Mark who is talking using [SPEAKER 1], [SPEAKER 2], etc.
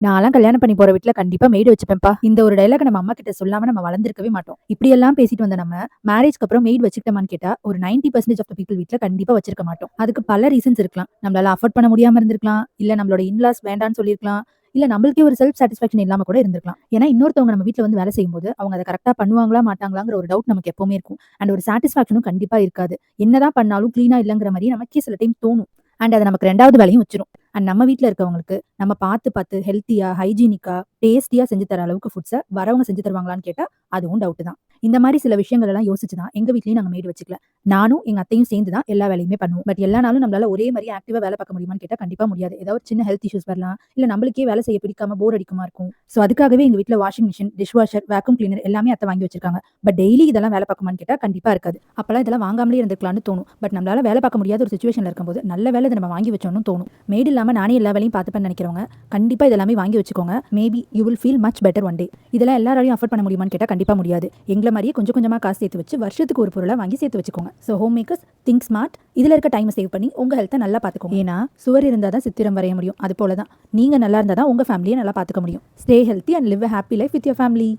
[SPEAKER 1] நான்லாம் கல்யாணம் பண்ணி போற வீட்ல கண்டிப்பா மெய்டு வச்சுப்பேன்ப்பா. இந்த ஒரு டயலாக நம்ம அம்மா கிட்ட சொல்லாம நம்ம வளர்ந்திருக்கவே மாட்டோம். இப்படியெல்லாம் பேசிட்டு வந்த நம்ம, மேரேஜ்க்கு அப்புறம் மெய்டு வச்சுக்கிட்டோமான்னு கேட்டா, ஒரு 90% ஆஃப் த பீப்பிள் வீட்ல கண்டிப்பா வச்சிருக்க மாட்டோம். அதுக்கு பல ரீசன்ஸ் இருக்கலாம். நம்மளால அஃபோர்ட் பண்ண முடியாம இருந்திருக்கலாம். இல்ல நம்மளோட இன்லாஸ் வேண்டான்னு சொல்லியிருக்கலாம். இல்ல நம்மளுக்கே ஒரு செல்ஃப் சாட்டிஸ்ஃபேக்ஷன் இல்லாம கூட இருந்திருக்கலாம். ஏன்னா இன்னொருத்தவங்க நம்ம வீட்ல வந்து வேலை செய்யும்போது, அவங்க அத கரெக்ட்டா பண்ணுவாங்களா, மாட்டாங்களாங்கிற ஒரு டவுட் நமக்கு எப்பவுமே இருக்கும். அண்ட் ஒரு சாட்டிஸ்ஃபேக்ஷனும் கண்டிப்பா இருக்காது. என்னதான் பண்ணாலும் கிளீனா இல்லங்கிற மாரி நமக்கே சில டைம் தோணும். அண்ட் அது நமக்கு 2வது வேலையும் வச்சுரும். அண்ட் நம்ம வீட்ல இருக்கவங்களுக்கு நம்ம பார்த்து பார்த்து ஹெல்த்தியா, ஹைஜீனிக்கா, டேஸ்டியா செஞ்சு தர அளவுக்கு ஃபுட்ஸ வரவங்க செஞ்சு தருவாங்களான்னு கேட்டா, அதுவும் டவுட் தான். இந்த மாரி சில விஷயங்கள் எல்லாம் யோசிச்சு தான் எங்க வீட்லயும் நாங்க மெய்டு வச்சுக்கல. நானும் எங்க அத்தையும் சேர்ந்து தான் எல்லா வேலையுமே பண்ணுவோம். பட் எல்லா நாளும் நம்மளால ஒரே மாரி ஆக்டிவா வேலை பார்க்க முடியுமான்னு கேட்டா கண்டிப்பா முடியாது. ஏதாவது ஒரு சின்ன ஹெல்த் இஷ்யூஸ் வரலாம். இல்ல நம்மளுக்கே வேலை செய்ய பிடிக்காம போர் அடிக்குமா இருக்கும். சோ அதுக்காகவே எங்க வீட்ல washing machine, dish washer, vacuum cleaner எல்லாமே அத்தை வாங்கி வச்சிருக்காங்க. பட் டெய்லி இதெல்லாம் வேலை பார்க்குமான்னு கேட்டா கண்டிப்பா இருக்காது. அப்பலாம் இதெல்லாம் வாங்காமலே இருந்திருக்கலாம்னு தோணும். பட் நம்மளால வேலை பார்க்க முடியாத ஒரு சிச்சுவேஷன்ல இருக்கும்போது நல்ல வேலை இத நம்ம வாங்கி வச்சோம்னு தோணும். மெய்டு இல்லாம நானே எல்லா வேலையும் பார்த்துப்பேன்னு நினைக்கிறவங்க கண்டிப்பா இதெல்லாமே வாங்கி வச்சுக்கோங்க. Maybe you will feel much better one day. இதெல்லாம் எல்லாராலையும் அஃபோர்ட் பண்ண முடியுமான்னு கேட்டா கண்டிப்பா முடியாது. எங்கள மாரியே கொஞ்சம் கொஞ்சமா காசு சேர்த்து வச்சு வருஷத்துக்கு ஒரு பொருளா வாங்கி சேர்த்து வச்சுக்கோங்க. So home makers think smart. இதுல இருக்க டைமை சேவ் பண்ணி உங்க ஹெல்த்தை நல்லா பார்த்துக்கோங்க. ஏன்னா சுவர் இருந்தா தான் சித்திரம் வரைய முடியும். அது போல தான் நீங்க நல்லா இருந்தா தான் உங்க ஃபேமிலியை நல்லா பார்த்துக்க முடியும். Stay healthy and live a happy life with your family.